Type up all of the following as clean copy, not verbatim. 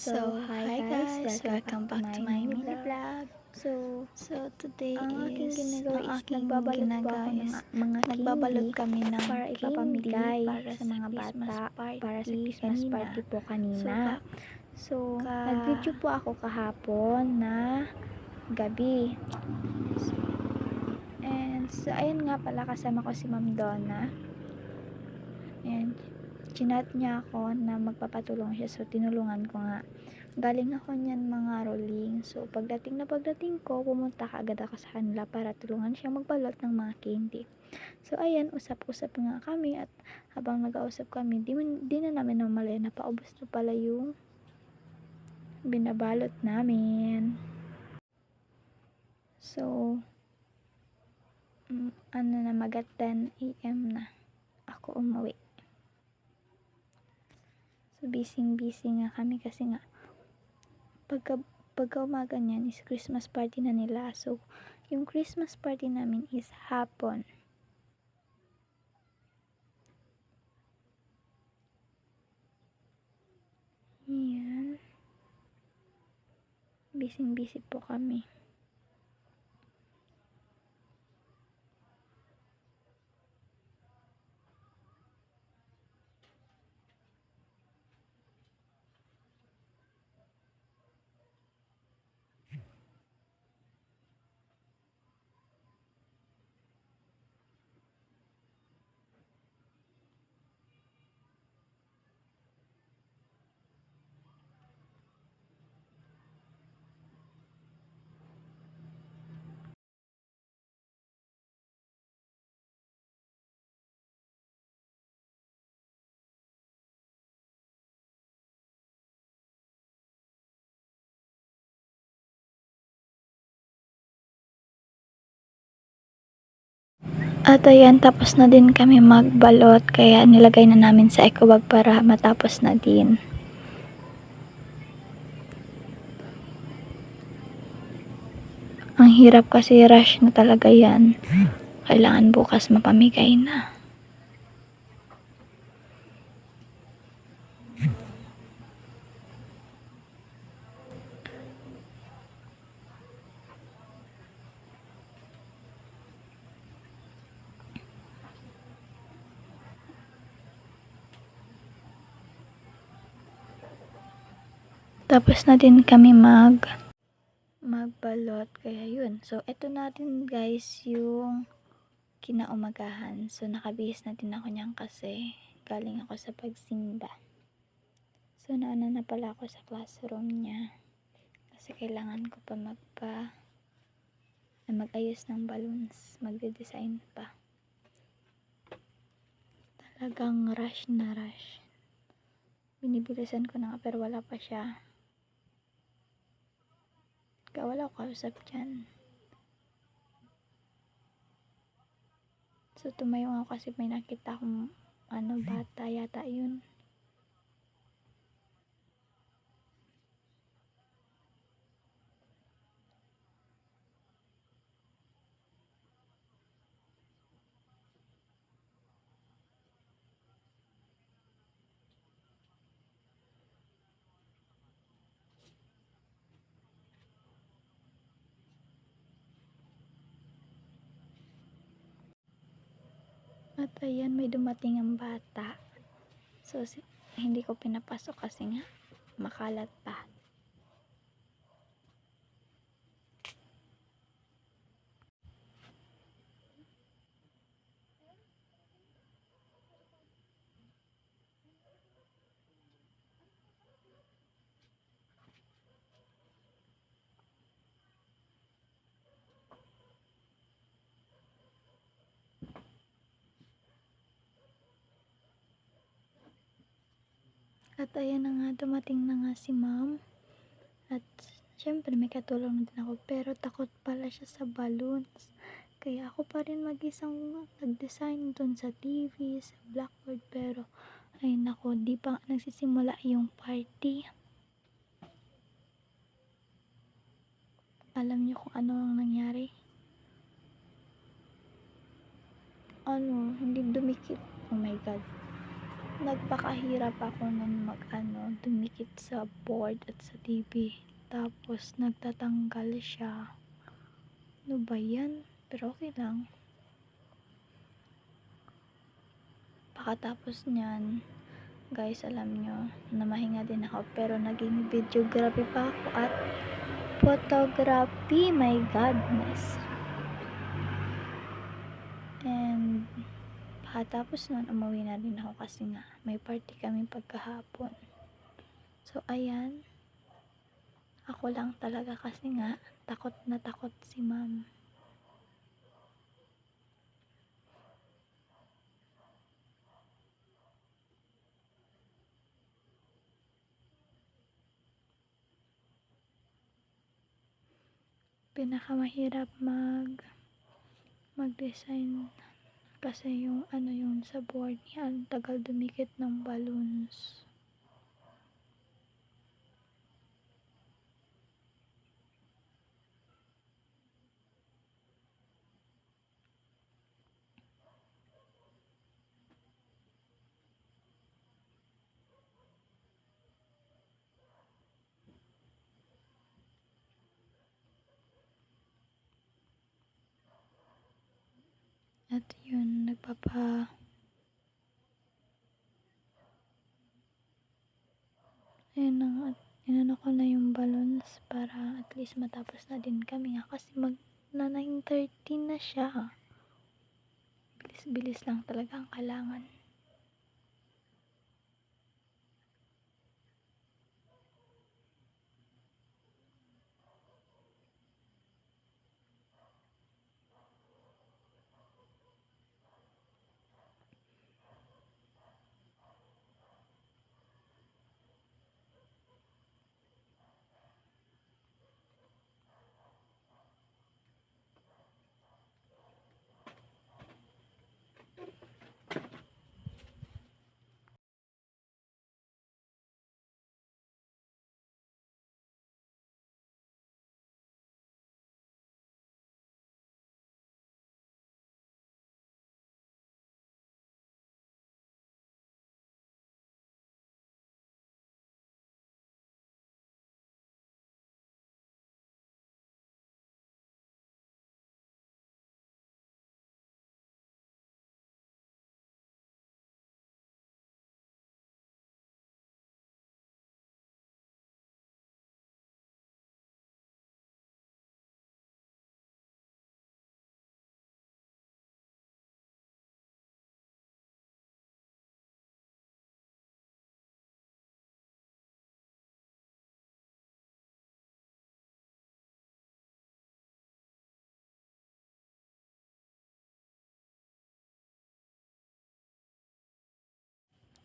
Hi guys, welcome back to my mini vlog. So today ang aking ginagawa is nagbabalot kami ng para candy ipapamigay para sa mga bata para sa Christmas kanina. party po kanina. So, Ka- nag-video po ako kahapon na gabi. And so, ayun nga pala, kasama ko si Ma'am Donna. And chinat niya ako na magpapatulong siya. So, tinulungan ko nga. Galing ako niyan mga rolling. So, pagdating ko, pumunta kaagad ako sa kanila para tulungan siya magbalot ng mga candy. So, ayan, usap-usap nga kami at habang nag-ausap kami, di na namin namalaya na paubos na pala yung binabalot namin. So, magat 10 AM na ako umuwi. So, busy nga kami kasi nga pagka umaga niyan is Christmas party na nila. So, yung Christmas party namin is hapon. Yan. Busy po kami. At ayan, tapos na din kami magbalot, kaya nilagay na namin sa eco bag para matapos na din. Ang hirap kasi rush na talaga yan. Kailangan bukas mapamigay na. Tapos na din kami magbalot, kaya yun. So, eto natin guys yung kinaumagahan. So, nakabihis na din ako niyan kasi galing ako sa pagsimba. So, nauna na pala ako sa classroom niya kasi kailangan ko pa mag-ayos ng balloons, magde-design pa. Talagang rush na rush. Binibilisan ko na nga pero wala pa siya. Kaya wala ko kausap dyan. So, tumayo ako kasi may nakita akong bata yata yun. At ayan, may dumating ang bata. So, hindi ko pinapasok kasi nga makalat pa. At ayan na nga, dumating na nga si ma'am. At syempre may katulong din ako, pero takot pala siya sa balloons. Kaya ako pa rin mag-isang nag-design dun sa TV, sa blackboard. Pero ay nako, di pa nagsisimula yung party. Alam niyo kung ano ang nangyari? Hindi dumikit. Oh my god. nagpakahirap ako nun dumikit sa board at sa TV. Tapos nagtatanggal siya. Ano ba yan? Pero okay lang. Pagkatapos niyan, guys, alam nyo, namahinga din ako. Pero naging videography pa ako at photography. My godness. And pagkatapos nun, umuwi na din ako kasi nga may party kami pagkahapon. So, ayan. Ako lang talaga kasi nga takot na takot si ma'am. Pinakamahirap mag-design kasi yung yung sa board niya, ang tagal dumikit ng balloons. At yun, ayun na nga, inano ko na yung balloons para at least matapos na din kami nga kasi na 9:30 na siya. Bilis-bilis lang talaga ang kailangan.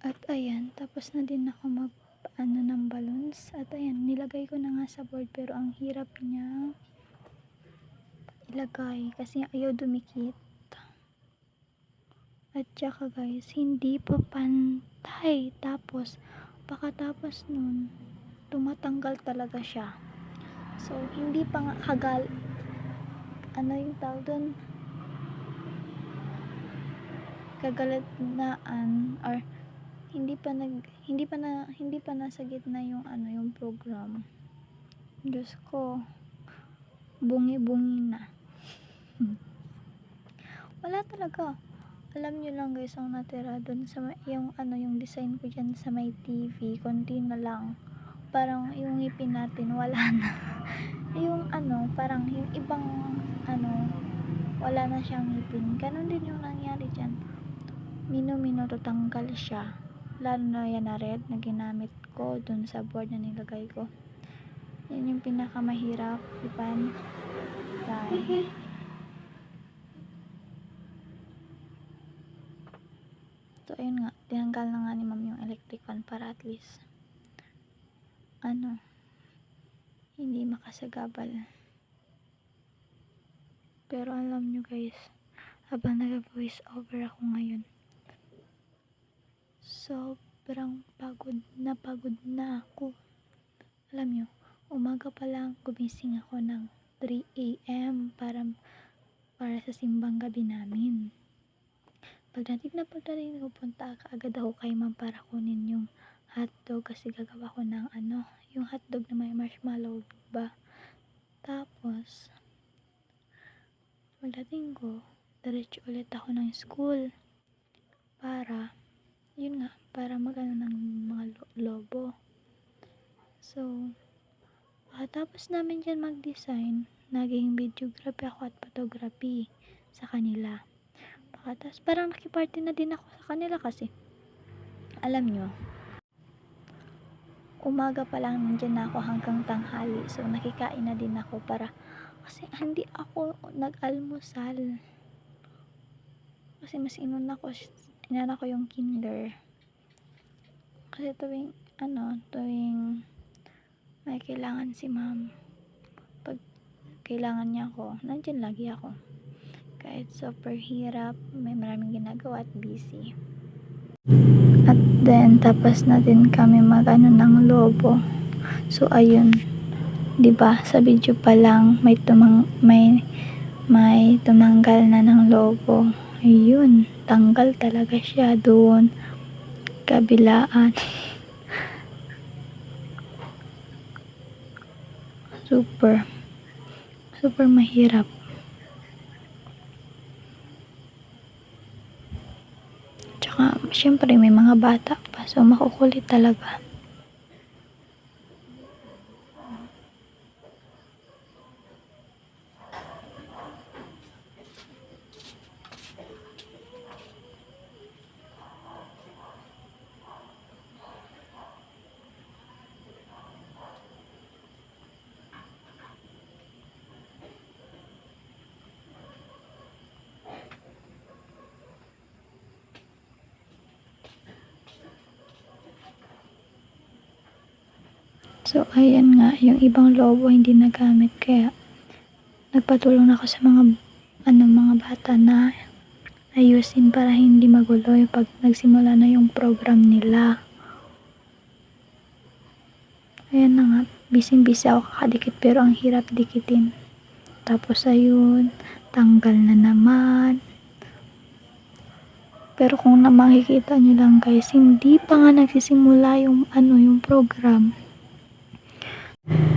At ayan, tapos na din ako ng balloons. At ayan, nilagay ko na nga sa board pero ang hirap niya ilagay kasi ayaw dumikit. At saka guys, hindi pa pantay. Tapos, pagkatapos nun, tumatanggal talaga siya. So, hindi pa nga yung tawag doon? Kagalatnaan or hindi pa nasa gitna yung yung program. Diyos ko, bungi-bungi na. Wala talaga. Alam nyo lang guys, ang natira dun sa yung design ko dyan sa may TV, konti na lang. Parang yung ngipin natin wala na. Yung parang yung ibang wala na siyang ngipin. Ganon din yung nangyari dyan. Mino tatanggal siya. Lalo na yan na red na ginamit ko dun sa board na nilagay ko. Yan yung pinakamahirap, ipan. So ayun nga, tinanggal na nga ni ma'am yung electric fan para at least hindi makasagabal. Pero alam nyo guys, habang nag-voice over ako ngayon, sobrang pagod na ako. Alam nyo, umaga pa lang gumising ako ng 3 AM para sa simbang gabi namin. pagdating ko, punta agad ako kay ma'am para kunin yung hotdog kasi gagawa ko ng yung hotdog na may marshmallow ba. Tapos, pagdating ko, diretso ulit ako ng school para, yun nga, para magano ng mga lobo. So, pagkatapos namin dyan mag-design, naging videography ako at photography sa kanila. Pagkatapos, parang nakiparty na din ako sa kanila kasi, alam nyo, umaga pa lang nandyan na ako hanggang tanghali. So, nakikain na din ako kasi hindi ako nag-almusal. Kasi mas inuna ko yung kinder. Kasi tuwing may kailangan si ma'am, pag kailangan niya ako, nandyan lagi ako. Kahit super hirap, may maraming ginagawa at busy. At then, tapos na din kami ng lobo. So, ayun. 'Di ba sa video pa lang, may tumanggal na ng lobo. Ayun, tanggal talaga siya doon. Kabilaan. Super mahirap. Tsaka, syempre may mga bata pa. So, makukulit talaga. So, ayan nga, yung ibang lobo hindi nagamit, kaya nagpatulong ako sa mga bata na ayusin para hindi magulo pag nagsimula na yung program nila. Ayan na nga, busy ako kakadikit pero ang hirap dikitin. Tapos ayun, tanggal na naman. Pero kung makikita nyo lang guys, hindi pa nga nagsisimula yung program.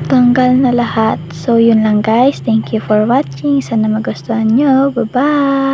Tanggal na lahat. So, yun lang guys. Thank you for watching. Sana magustuhan nyo. Bye-bye!